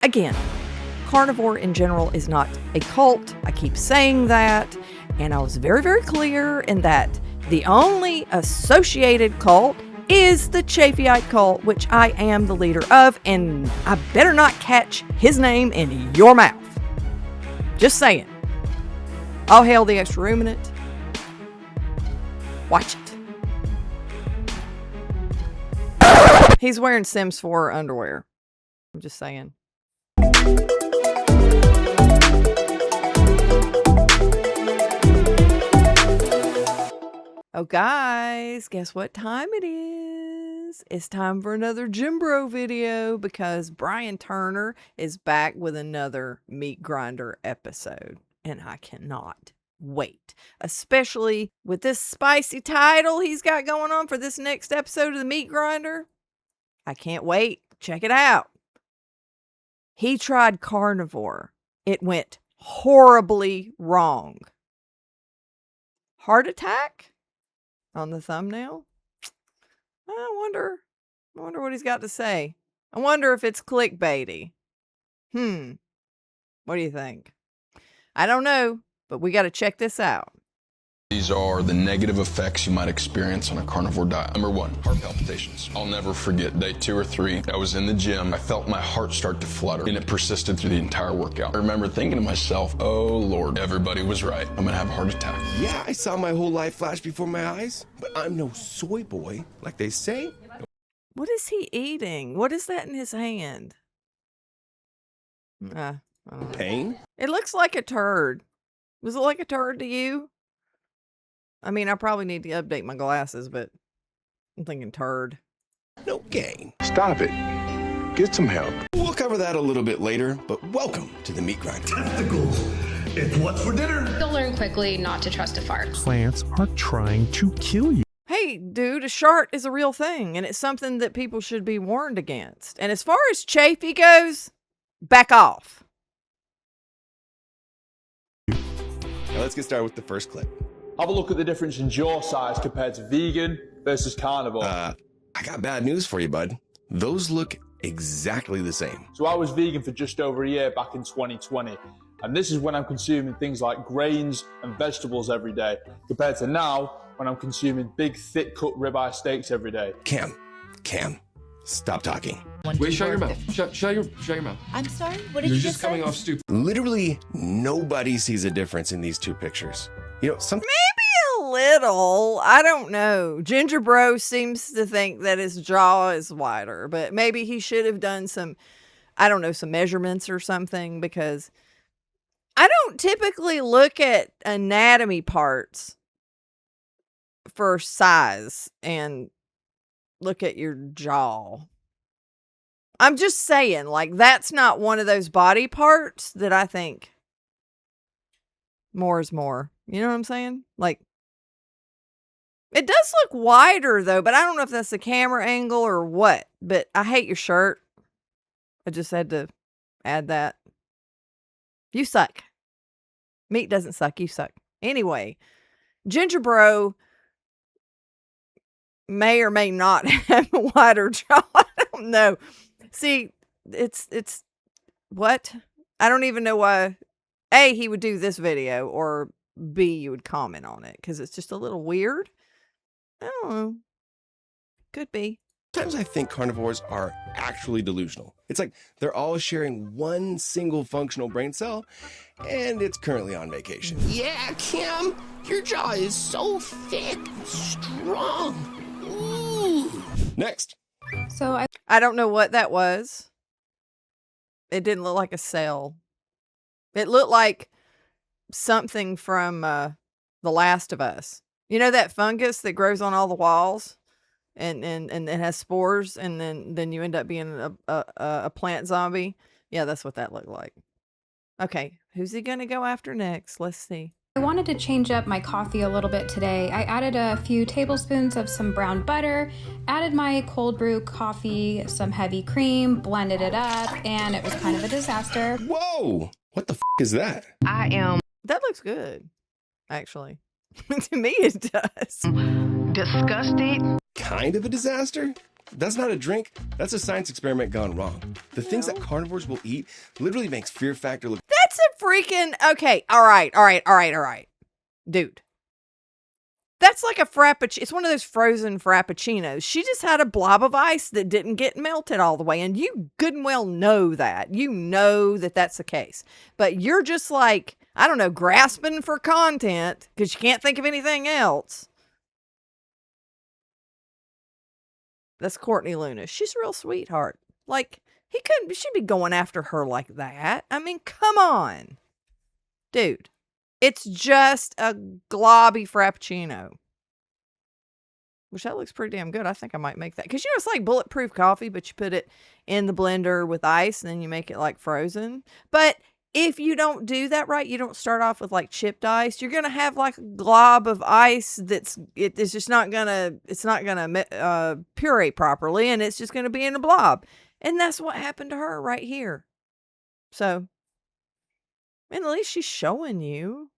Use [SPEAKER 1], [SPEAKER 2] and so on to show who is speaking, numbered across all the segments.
[SPEAKER 1] Again, carnivore in general is not a cult. I keep saying that. And I was very, very clear in that the only associated cult is the Chafeite cult, which I am the leader of, and I better not catch his name in your mouth. Just saying. All hail the extra ruminant. Watch it. He's wearing Sims 4 underwear. I'm just saying. Oh, guys, guess what time it is? It's time for another Gym Bro video because Brian Turner is back with another Meat Grinder episode. And I cannot wait, especially with this spicy title he's got going on for this next episode of the Meat Grinder. I can't wait. Check it out. He tried carnivore. It went horribly wrong. Heart attack? On the thumbnail? I wonder what he's got to say. I wonder if it's clickbaity. What do you think? I don't know, but we got to check this out.
[SPEAKER 2] These are the negative effects you might experience on a carnivore diet. Number 1, heart palpitations. I'll never forget day 2 or 3. I was in the gym. I felt my heart start to flutter, and it persisted through the entire workout. I remember thinking to myself, oh Lord, everybody was right. I'm gonna have a heart attack.
[SPEAKER 3] Yeah, I saw my whole life flash before my eyes, but I'm no soy boy, like they say.
[SPEAKER 1] What is he eating? What is that in his hand? I don't know.
[SPEAKER 3] Pain?
[SPEAKER 1] It looks like a turd. Was it like a turd to you? I mean, I probably need to update my glasses, but I'm thinking turd.
[SPEAKER 3] No gain.
[SPEAKER 2] Stop it. Get some help.
[SPEAKER 3] We'll cover that a little bit later, but welcome to the Meat Grinder.
[SPEAKER 4] Testicles. It's what's for dinner.
[SPEAKER 5] You'll learn quickly not to trust a fart.
[SPEAKER 4] Plants are trying to kill you.
[SPEAKER 1] Hey, dude, a shart is a real thing, and it's something that people should be warned against. And as far as Chafee goes, back off.
[SPEAKER 3] Now let's get started with the first clip.
[SPEAKER 6] Have a look at the difference in jaw size compared to vegan versus carnivore.
[SPEAKER 3] I got bad news for you, bud. Those look exactly the same.
[SPEAKER 6] So I was vegan for just over a year back in 2020. And this is when I'm consuming things like grains and vegetables every day, compared to now when I'm consuming big, thick cut ribeye steaks every day.
[SPEAKER 3] Cam, stop talking.
[SPEAKER 7] Wait, shut your mouth. Shut your mouth.
[SPEAKER 8] I'm sorry? What did
[SPEAKER 7] You're
[SPEAKER 8] you
[SPEAKER 7] just
[SPEAKER 8] say?
[SPEAKER 7] coming off stupid.
[SPEAKER 3] Literally nobody sees a difference in these two pictures. You know,
[SPEAKER 1] Maybe a little. I don't know. Ginger Bro seems to think that his jaw is wider, but maybe he should have done some, I don't know, some measurements or something, because I don't typically look at anatomy parts for size and look at your jaw. I'm just saying, like, that's not one of those body parts that I think more is more. You know what I'm saying? Like, it does look wider though, but I don't know if that's the camera angle or what. But I hate your shirt. I just had to add that. You suck. Meat doesn't suck. You suck. Anyway, Ginger Bro may or may not have a wider jaw. I don't know. See, it's what? I don't even know why A, he would do this video, or B, you would comment on it, because it's just a little weird. I don't know. Could be.
[SPEAKER 3] sometimes I think carnivores are actually delusional. It's like they're all sharing one single functional brain cell, and it's currently on vacation.
[SPEAKER 9] Yeah, Kim, your jaw is so thick and strong. Ooh.
[SPEAKER 3] Next.
[SPEAKER 5] So
[SPEAKER 1] I don't know what that was. It didn't look like a cell. It looked like something from The Last of Us. You know that fungus that grows on all the walls and it has spores, and then you end up being a plant zombie? Yeah, that's what that looked like. Okay, who's he gonna go after next? Let's see.
[SPEAKER 5] I wanted to change up my coffee a little bit today. I added a few tablespoons of some brown butter, added my cold brew coffee, some heavy cream, blended it up, and it was kind of a disaster.
[SPEAKER 3] Whoa! What the f*** is that?
[SPEAKER 1] That looks good, actually. To me, it does.
[SPEAKER 9] Disgusting.
[SPEAKER 3] Kind of a disaster? That's not a drink. That's a science experiment gone wrong. The things that carnivores will eat literally makes Fear Factor look...
[SPEAKER 1] That's a freaking... Okay, all right. Dude. That's like a frappuccino. It's one of those frozen frappuccinos. She just had a blob of ice that didn't get melted all the way. And you good and well know that. You know that that's the case. But you're just like, I don't know, grasping for content because you can't think of anything else. That's Courtney Luna. She's a real sweetheart. Like, she'd be going after her like that. I mean, come on. Dude, it's just a globby frappuccino. Which that looks pretty damn good. I think I might make that. Because, it's like bulletproof coffee, but you put it in the blender with ice and then you make it like frozen. But if you don't do that right, you don't start off with like chipped ice, you're going to have like a glob of ice it's just not going to puree properly, and it's just going to be in a blob. And that's what happened to her right here. So, and at least she's showing you.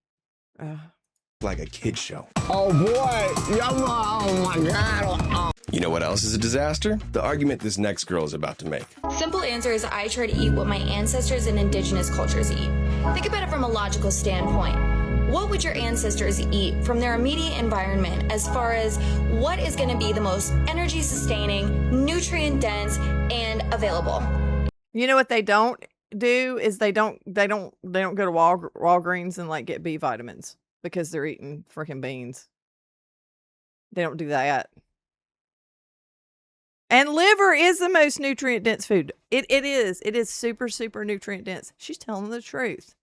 [SPEAKER 3] like a kid show.
[SPEAKER 9] Oh boy, oh my god.
[SPEAKER 3] You know what else is a disaster? The argument this next girl is about to make.
[SPEAKER 8] Simple answer is I try to eat what my ancestors and indigenous cultures eat. Think about it from a logical standpoint. What would your ancestors eat from their immediate environment as far as what is going to be the most energy sustaining, nutrient dense, and available?
[SPEAKER 1] You know what they don't do is they don't go to Walgreens and like get B vitamins because they're eating freaking beans. They don't do that. And liver is the most nutrient dense food. It is super, super nutrient dense. She's telling the truth.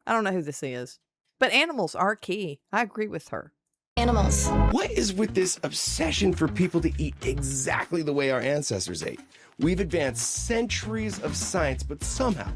[SPEAKER 1] I don't know who this is, but animals are key. I agree with her.
[SPEAKER 8] Animals.
[SPEAKER 3] What is with this obsession for people to eat exactly the way our ancestors ate? We've advanced centuries of science, but somehow...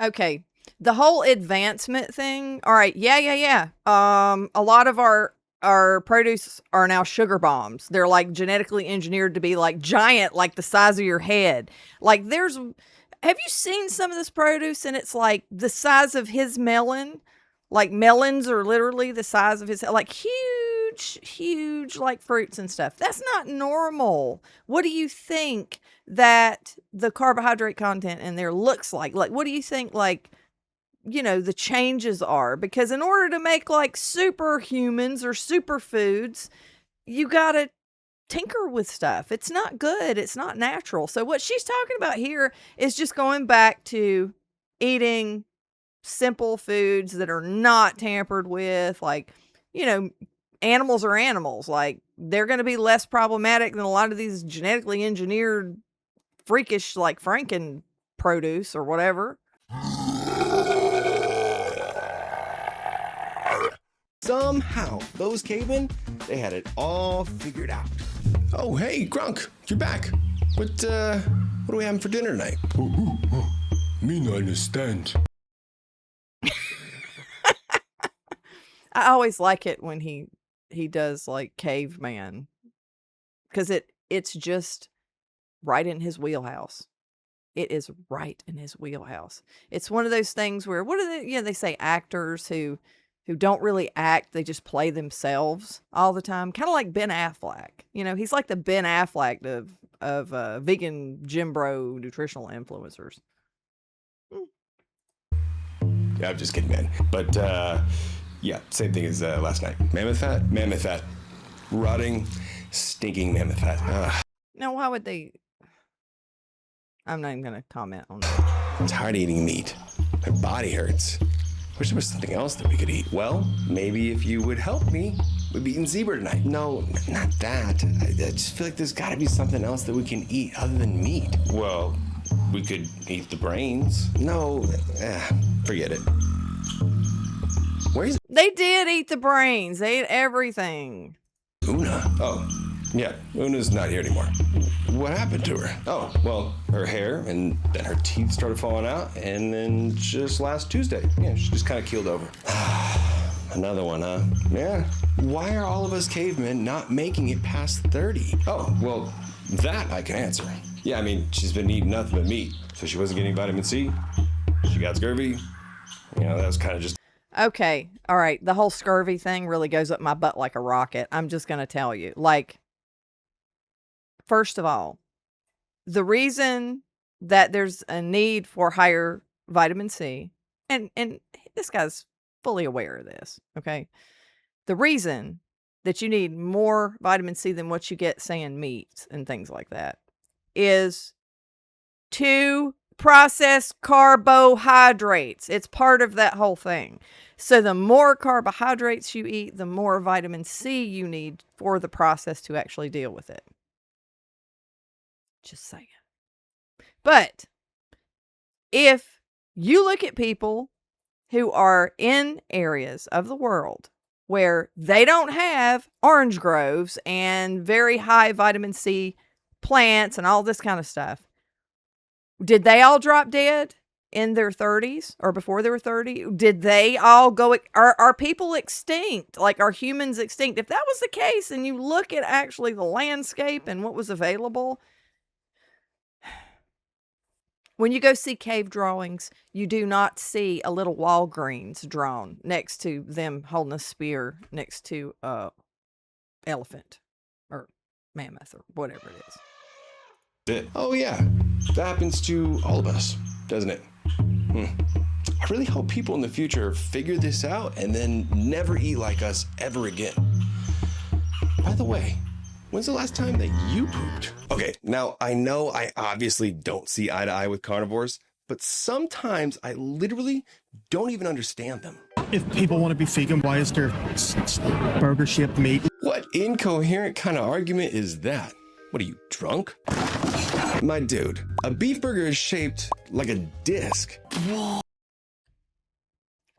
[SPEAKER 1] Okay, the whole advancement thing. All right, yeah. A lot of our produce are now sugar bombs. They're like genetically engineered to be like giant, like the size of your head. Like have you seen some of this produce and it's like the size of his melon? Like melons are literally the size of his, like huge like fruits and stuff. That's not normal. What do you think that the carbohydrate content in there looks like? Like, what do you think, like, the changes are? Because in order to make like superhumans or superfoods, you got to tinker with stuff. It's not good. It's not natural. So what she's talking about here is just going back to eating simple foods that are not tampered with. Like, animals are animals. Like, they're going to be less problematic than a lot of these genetically engineered freakish, like Franken produce or whatever.
[SPEAKER 3] Somehow, those cavemen, they had it all figured out. Oh, hey, Grunk, you're back. What are we having for dinner tonight?
[SPEAKER 4] Me not understand.
[SPEAKER 1] I always like it when he does like caveman, because it's just right in his wheelhouse. It is right in his wheelhouse. It's one of those things where, what are they? They say actors who don't really act, they just play themselves all the time. Kind of like Ben Affleck. He's like the Ben Affleck of vegan gym bro nutritional influencers.
[SPEAKER 3] Yeah, I'm just kidding, man. But, yeah, same thing as last night. Mammoth fat. Rotting, stinking mammoth fat. Ugh.
[SPEAKER 1] Now, why would they... I'm not even going to comment on that.
[SPEAKER 3] I'm tired of eating meat. My body hurts. Wish there was something else that we could eat. Well, maybe if you would help me, we'd be eating zebra tonight. No, not that. I just feel like there's got to be something else that we can eat other than meat. Well, we could eat the brains. No, forget it. Where's...
[SPEAKER 1] They did eat the brains. They ate everything.
[SPEAKER 3] Una? Oh, yeah. Una's not here anymore. What happened to her? Oh, well, her hair, and then her teeth started falling out, and then just last Tuesday, she just kind of keeled over. Another one, huh? Yeah. Why are all of us cavemen not making it past 30? Oh, well, that I can answer. Yeah, she's been eating nothing but meat, so she wasn't getting vitamin C. She got scurvy. That was kind of just...
[SPEAKER 1] Okay, all right. The whole scurvy thing really goes up my butt like a rocket. I'm just going to tell you. Like, First of all, the reason that there's a need for higher vitamin C, and this guy's fully aware of this, okay? The reason that you need more vitamin C than what you get, say, in meats and things like that, is to process carbohydrates. It's part of that whole thing. So the more carbohydrates you eat, the more vitamin C you need for the process to actually deal with it. Just saying. But if you look at people who are in areas of the world where they don't have orange groves and very high vitamin C plants and all this kind of stuff, did they all drop dead in their 30s or before they were 30? Did they all go, are people extinct? Like, are humans extinct? If that was the case, and you look at actually the landscape and what was available, when you go see cave drawings, you do not see a little Walgreens drawn next to them holding a spear next to a elephant or mammoth or whatever it is.
[SPEAKER 3] Oh yeah, that happens to all of us, doesn't it? I really hope people in the future figure this out and then never eat like us ever again. By the way, when's the last time that you pooped? Okay, now I know I obviously don't see eye to eye with carnivores, but sometimes I literally don't even understand them.
[SPEAKER 10] If people want to be vegan, why is there burger-shaped meat?
[SPEAKER 3] What incoherent kind of argument is that? What are you, drunk? My dude, a beef burger is shaped like a disc.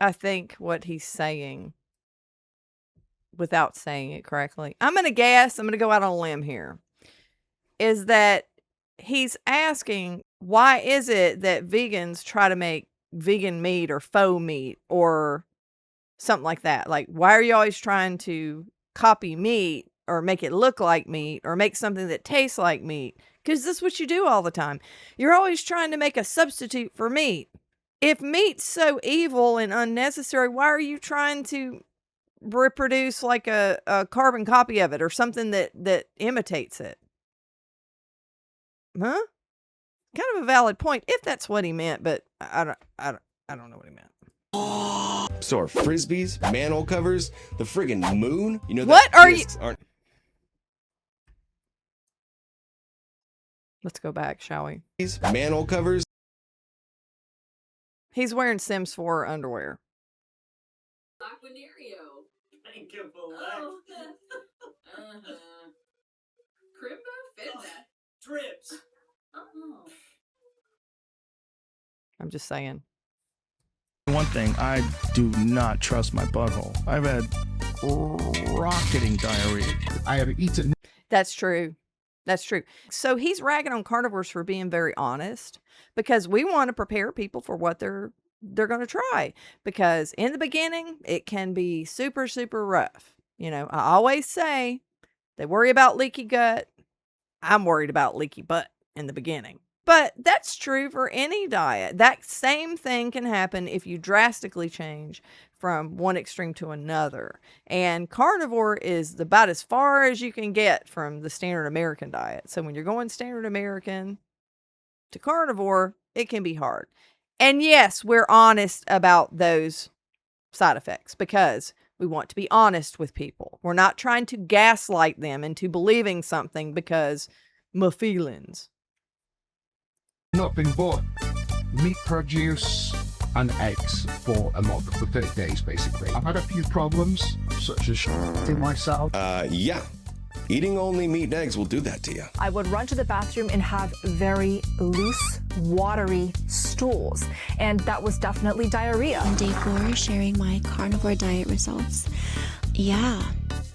[SPEAKER 1] I think what he's saying, without saying it correctly, I'm going to go out on a limb here, is that he's asking, why is it that vegans try to make vegan meat or faux meat or something like that? Like, why are you always trying to copy meat or make it look like meat or make something that tastes like meat? Because this is what you do all the time. You're always trying to make a substitute for meat. If meat's so evil and unnecessary, why are you trying to reproduce like a carbon copy of it or something that imitates it? Huh? Kind of a valid point if that's what he meant, but I don't know what he meant.
[SPEAKER 3] So are frisbees, manhole covers, the friggin' moon? You know
[SPEAKER 1] what
[SPEAKER 3] that
[SPEAKER 1] are you?
[SPEAKER 3] Aren't...
[SPEAKER 1] Let's go back, shall we?
[SPEAKER 3] These manhole covers.
[SPEAKER 1] He's wearing Sims 4 underwear.
[SPEAKER 11] Aquanario. Thank you for that. Crimbo? Finna. Trips. Oh.
[SPEAKER 1] I'm just saying.
[SPEAKER 10] One thing, I do not trust my butthole. I've had rocketing diarrhea. I have eaten.
[SPEAKER 1] That's true. That's true. So he's ragging on carnivores for being very honest, because we want to prepare people for what they're going to try, because in the beginning it can be super, super rough. You know, I always say they worry about leaky gut. I'm worried about leaky butt in the beginning. But that's true for any diet. That same thing can happen if you drastically change from one extreme to another. And carnivore is about as far as you can get from the standard American diet. So when you're going standard American to carnivore, it can be hard. And yes, we're honest about those side effects because we want to be honest with people. We're not trying to gaslight them into believing something because my feelings.
[SPEAKER 12] Not been bought meat produce and eggs for a month, for 30 days basically. I've had a few problems, such as in myself.
[SPEAKER 3] Yeah. Eating only meat and eggs will do that to you.
[SPEAKER 13] I would run to the bathroom and have very loose, watery stools, and that was definitely diarrhea.
[SPEAKER 14] On day 4, sharing my carnivore diet results. Yeah,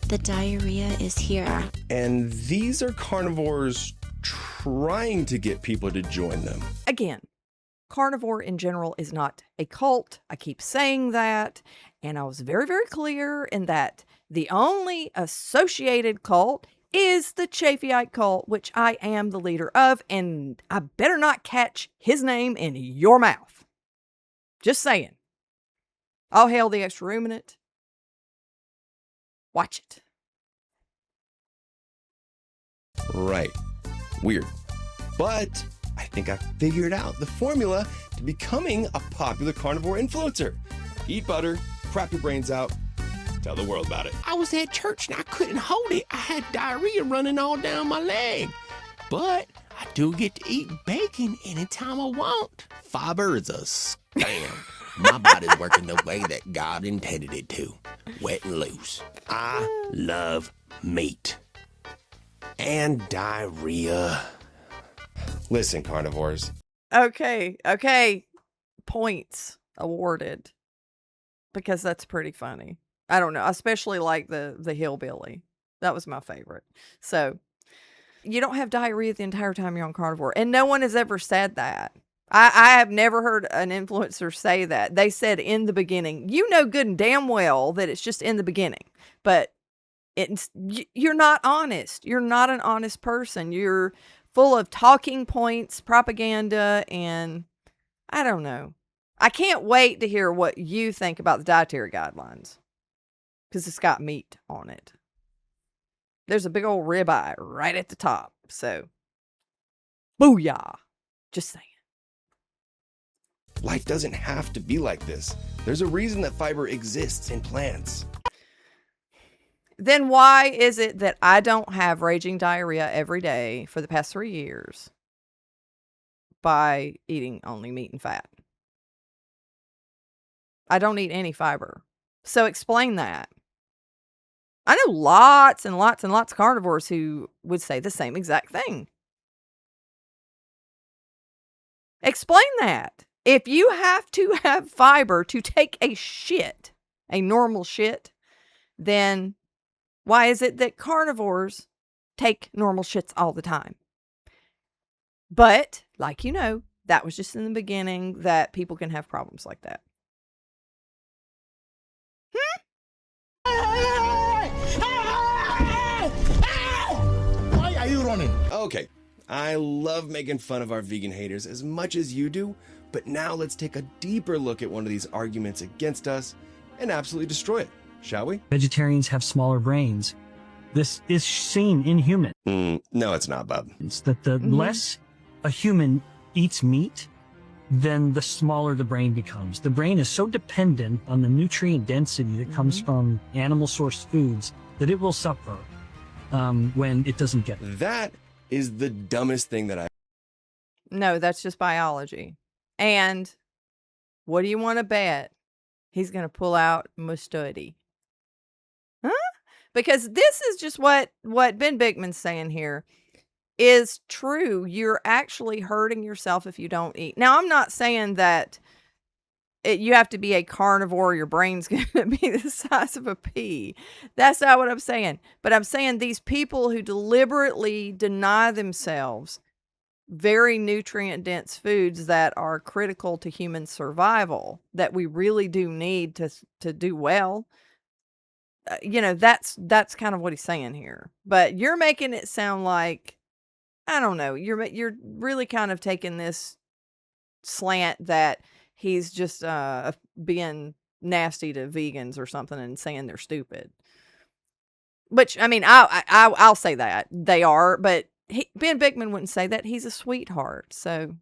[SPEAKER 14] the diarrhea is here.
[SPEAKER 3] And these are carnivores trying to get people to join them.
[SPEAKER 1] Again, carnivore in general is not a cult. I keep saying that. And I was very, very clear in that the only associated cult is the Chafeite cult, which I am the leader of. And I better not catch his name in your mouth. Just saying. All hail the extra ruminant. Watch it.
[SPEAKER 3] Right. Weird. But I think I figured out the formula to becoming a popular carnivore influencer. Eat butter, crap your brains out, tell the world about it.
[SPEAKER 9] I was at church and I couldn't hold it. I had diarrhea running all down my leg. But I do get to eat bacon anytime I want. Fiber is a scam. My body's working the way that God intended it to. Wet and loose. I love meat. And diarrhea.
[SPEAKER 3] Listen, carnivores.
[SPEAKER 1] Okay. Points awarded. Because that's pretty funny. I don't know. I especially like the hillbilly. That was my favorite. So, you don't have diarrhea the entire time you're on carnivore. And no one has ever said that. I have never heard an influencer say that. They said in the beginning. You know good and damn well that it's just in the beginning. But you're not honest. You're not an honest person. You're full of talking points, propaganda, and I don't know. I can't wait to hear what you think about the dietary guidelines. Because it's got meat on it. There's a big old ribeye right at the top. So, booyah. Just saying.
[SPEAKER 3] Life doesn't have to be like this. There's a reason that fiber exists in plants.
[SPEAKER 1] Then why is it that I don't have raging diarrhea every day for the past 3 years by eating only meat and fat? I don't eat any fiber. So explain that. I know lots and lots and lots of carnivores who would say the same exact thing. Explain that. If you have to have fiber to take a shit, a normal shit, then why is it that carnivores take normal shits all the time? But, like you know, that was just in the beginning that people can have problems like that.
[SPEAKER 3] Why are you running? Okay, I love making fun of our vegan haters as much as you do, but now let's take a deeper look at one of these arguments against us and absolutely destroy it, shall we?
[SPEAKER 15] Vegetarians have smaller brains. This is seen in humans.
[SPEAKER 3] No, it's not, Bob.
[SPEAKER 15] It's that the less a human eats meat, then the smaller the brain becomes. The brain is so dependent on the nutrient density that comes from animal-sourced foods that it will suffer when it doesn't get it.
[SPEAKER 3] That is the dumbest thing that I...
[SPEAKER 1] No, that's just biology. And what do you want to bet? He's going to pull out my study. Huh? Because this is just what Ben Bigman's saying here is true. You're actually hurting yourself if you don't eat. Now, I'm not saying that you have to be a carnivore. Your brain's going to be the size of a pea. That's not what I'm saying. But I'm saying these people who deliberately deny themselves very nutrient-dense foods that are critical to human survival, that we really do need to do well. That's kind of what he's saying here. But you're making it sound like, I don't know, you're really kind of taking this slant that he's just being nasty to vegans or something and saying they're stupid. Which, I mean, I'll say that they are, but Ben Bigman wouldn't say that. He's a sweetheart. So,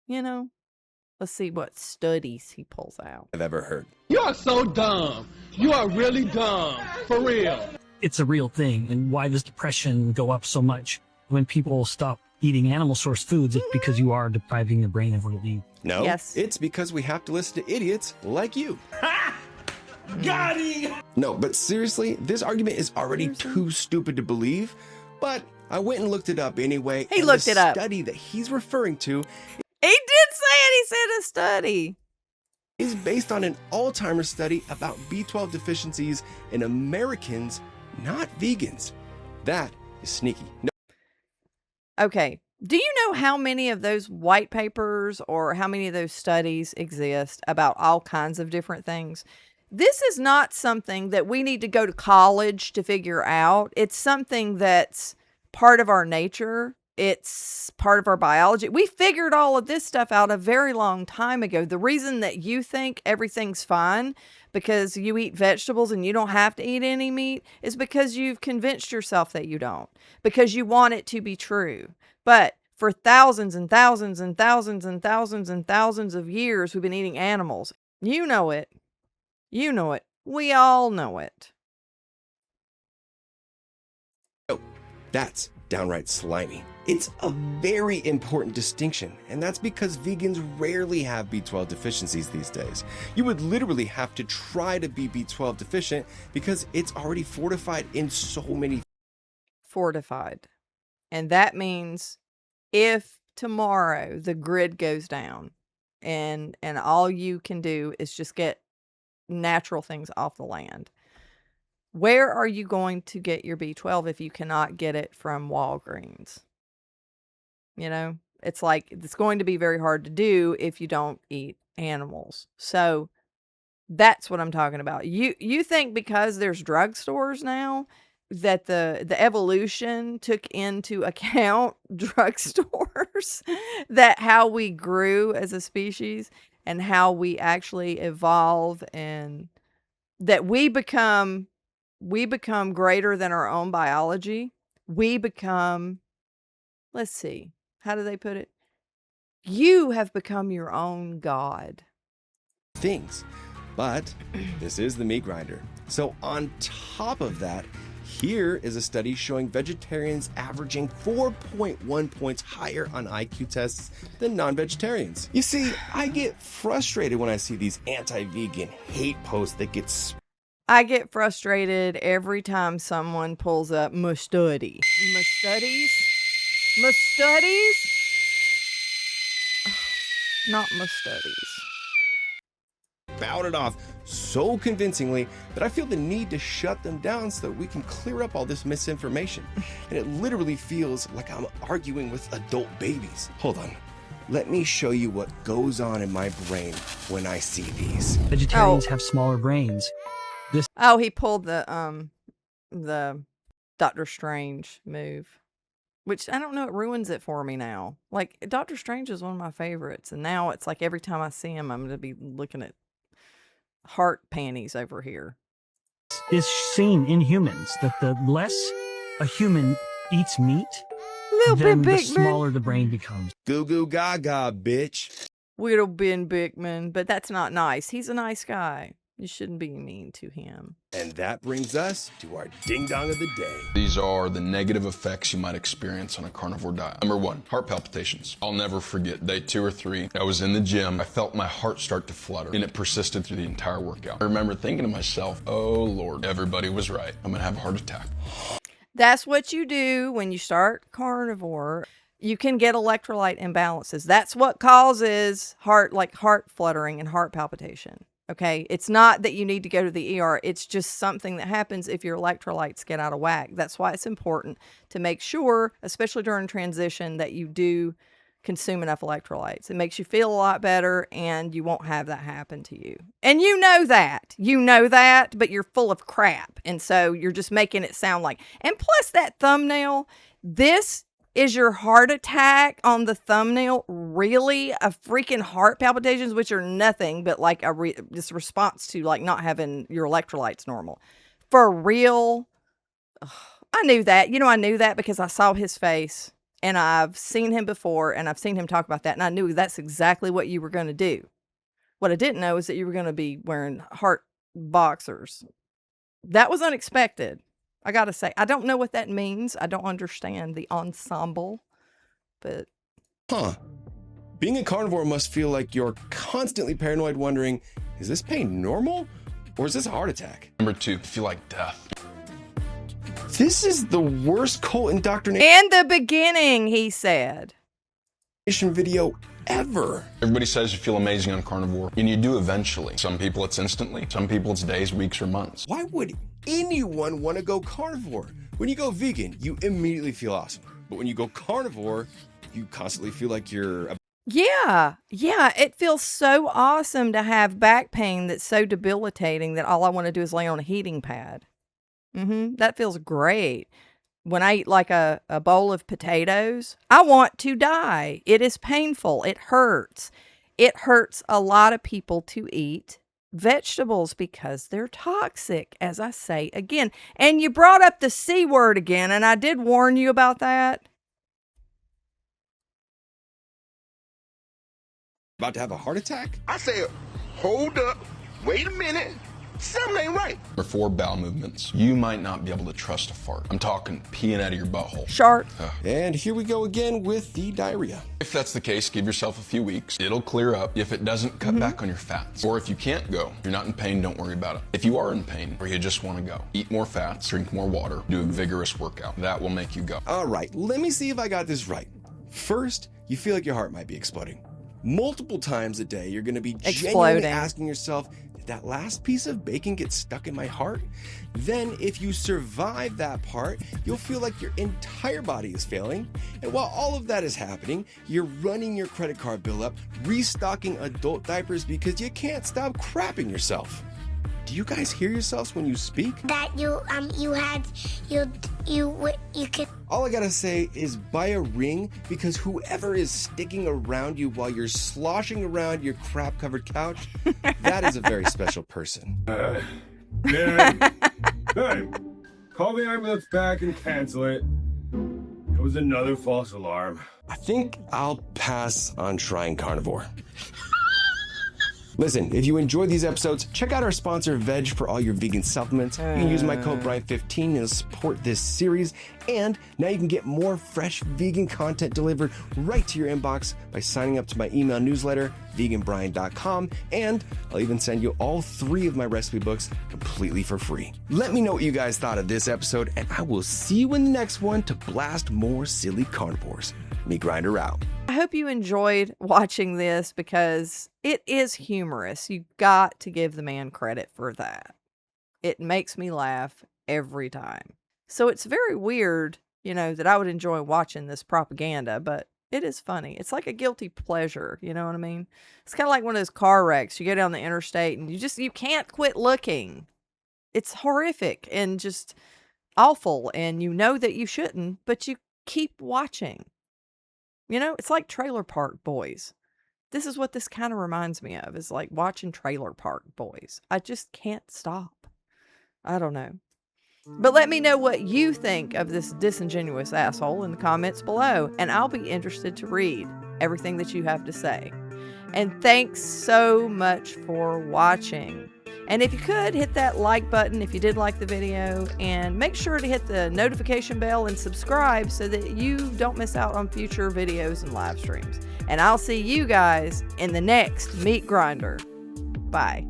[SPEAKER 1] let's see what studies he pulls out.
[SPEAKER 3] I've ever heard.
[SPEAKER 16] You are so dumb. You are really dumb. For real.
[SPEAKER 15] It's a real thing. And why does depression go up so much when people stop eating animal source foods? It's because you are depriving the brain of what it needs.
[SPEAKER 3] No, it's because we have to listen to idiots like you.
[SPEAKER 16] Got him!
[SPEAKER 3] No, but seriously, this argument is already too stupid to believe, but I went and looked it up anyway.
[SPEAKER 1] He looked it up.
[SPEAKER 3] The study that he's referring to...
[SPEAKER 1] He did say it. He said a study.
[SPEAKER 3] ...is based on an Alzheimer's study about B12 deficiencies in Americans, not vegans. That is sneaky. No.
[SPEAKER 1] Okay. Do you know how many of those white papers or how many of those studies exist about all kinds of different things? This is not something that we need to go to college to figure out. It's something that's part of our nature It's part of our biology. We figured all of this stuff out a very long time ago. The reason that you think everything's fine because you eat vegetables and you don't have to eat any meat is because you've convinced yourself that you don't, because you want it to be true. But for thousands and thousands and thousands and thousands and thousands of years, we've been eating animals. You know it. You know it. We all know it.
[SPEAKER 3] Oh, that's downright slimy. It's a very important distinction, and that's because vegans rarely have B12 deficiencies these days. You would literally have to try to be B12 deficient because it's already fortified in so many.
[SPEAKER 1] Fortified. And that means if tomorrow the grid goes down and all you can do is just get natural things off the land, where are you going to get your B12 if you cannot get it from Walgreens? You know, it's like it's going to be very hard to do if you don't eat animals. So that's what I'm talking about. You think because there's drugstores now that the evolution took into account drugstores, that how we grew as a species and how we actually evolve, and that we become greater than our own biology. We become, let's see, how do they put it? You have become your own God.
[SPEAKER 3] Things. But this is the meat grinder. So on top of that, here is a study showing vegetarians averaging 4.1 points higher on IQ tests than non-vegetarians. You see, I get frustrated when I see these anti-vegan hate posts that get
[SPEAKER 1] I get frustrated every time someone pulls up my study. My studies? My studies? Not my studies.
[SPEAKER 3] spouted off so convincingly that I feel the need to shut them down so that we can clear up all this misinformation. And it literally feels like I'm arguing with adult babies. Hold on. Let me show you what goes on in my brain when I see these.
[SPEAKER 15] Vegetarians have smaller brains.
[SPEAKER 1] He pulled the Doctor Strange move, which I don't know, it ruins it for me now. Like, Doctor Strange is one of my favorites, and now it's like every time I see him, I'm going to be looking at heart panties over here.
[SPEAKER 15] Is seen in humans that the less a human eats meat, then the smaller the brain becomes.
[SPEAKER 3] Goo goo gaga, bitch.
[SPEAKER 1] Little Ben Bickman, but that's not nice. He's a nice guy. You shouldn't be mean to him.
[SPEAKER 3] And that brings us to our ding-dong of the day.
[SPEAKER 2] These are the negative effects you might experience on a carnivore diet. Number 1, heart palpitations. I'll never forget day 2 or 3. I was in the gym. I felt my heart start to flutter, and it persisted through the entire workout. I remember thinking to myself, oh Lord, everybody was right. I'm gonna have a heart attack.
[SPEAKER 1] That's what you do when you start carnivore. You can get electrolyte imbalances. That's what causes heart fluttering and heart palpitation. Okay, it's not that you need to go to the ER. It's just something that happens if your electrolytes get out of whack. That's why it's important to make sure, especially during transition, that you do consume enough electrolytes. It makes you feel a lot better, and you won't have that happen to you. And you know that. You know that, but you're full of crap. And so you're just making it sound like, and plus that thumbnail, this is your heart attack on the thumbnail really a freaking heart palpitations, which are nothing but like this response to like not having your electrolytes normal. For real? Ugh, I knew that. You know, I knew that because I saw his face and I've seen him before and I've seen him talk about that, and I knew that's exactly what you were going to do. What I didn't know is that you were going to be wearing heart boxers. That was unexpected. I gotta say, I don't know what that means. I don't understand the ensemble, but...
[SPEAKER 3] Being a carnivore must feel like you're constantly paranoid, wondering, is this pain normal? Or is this a heart attack?
[SPEAKER 2] Number 2, feel like death.
[SPEAKER 3] This is the worst cult indoctrination
[SPEAKER 1] in the beginning, he said.
[SPEAKER 3] Video ever.
[SPEAKER 2] Everybody says you feel amazing on carnivore, and you do eventually. Some people it's instantly, some people it's days, weeks, or months.
[SPEAKER 3] Why would anyone want to go carnivore? When you go vegan, you immediately feel awesome. But when you go carnivore, you constantly feel like you're...
[SPEAKER 1] Yeah, it feels so awesome to have back pain that's so debilitating that all I want to do is lay on a heating pad. That feels great. when I eat like a bowl of potatoes, I want to die. It is painful. It hurts. It hurts a lot of people to eat vegetables because they're toxic, as I say again. And you brought up the C word again, and I did warn you about that.
[SPEAKER 3] About to have a heart attack?
[SPEAKER 17] I said, hold up, wait a minute. Something ain't right.
[SPEAKER 2] Before bowel movements, you might not be able to trust a fart. I'm talking peeing out of your butthole.
[SPEAKER 1] Shark.
[SPEAKER 3] And here we go again with the diarrhea.
[SPEAKER 2] If that's the case, give yourself a few weeks. It'll clear up if it doesn't cut back on your fats. Or if you can't go, if you're not in pain, don't worry about it. If you are in pain or you just want to go, eat more fats, drink more water, do a vigorous workout. That will make you go.
[SPEAKER 3] All right, let me see if I got this right. First, you feel like your heart might be exploding. Multiple times a day, you're going to be genuinely asking yourself, did that last piece of bacon get stuck in my heart? Then, if you survive that part, you'll feel like your entire body is failing. And while all of that is happening, you're running your credit card bill up, restocking adult diapers because you can't stop crapping yourself. Do you guys hear yourselves when you speak?
[SPEAKER 18] That you could.
[SPEAKER 3] All I gotta say is buy a ring, because whoever is sticking around you while you're sloshing around your crap-covered couch, that is a very special person.
[SPEAKER 4] Hey, call the ambulance back and cancel it. It was another false alarm.
[SPEAKER 3] I think I'll pass on trying carnivore. Listen, if you enjoyed these episodes, check out our sponsor, Veg, for all your vegan supplements. You can use my code Brian15 to support this series. And now you can get more fresh vegan content delivered right to your inbox by signing up to my email newsletter, veganbrian.com. And I'll even send you all 3 of my recipe books completely for free. Let me know what you guys thought of this episode, and I will see you in the next one to blast more silly carnivores. Meat Grinder out.
[SPEAKER 1] I hope you enjoyed watching this because it is humorous. You got to give the man credit for that. It makes me laugh every time. So it's very weird, that I would enjoy watching this propaganda, but it is funny. It's like a guilty pleasure, you know what I mean? It's kind of like one of those car wrecks. You go down the interstate and you can't quit looking. It's horrific and just awful, and you know that you shouldn't, but you keep watching. It's like Trailer Park Boys. This is what this kind of reminds me of, is like watching Trailer Park Boys. I just can't stop. I don't know. But let me know what you think of this disingenuous asshole in the comments below, and I'll be interested to read everything that you have to say. And thanks so much for watching. And if you could, hit that like button if you did like the video, and make sure to hit the notification bell and subscribe so that you don't miss out on future videos and live streams. And I'll see you guys in the next Meat Grinder. Bye.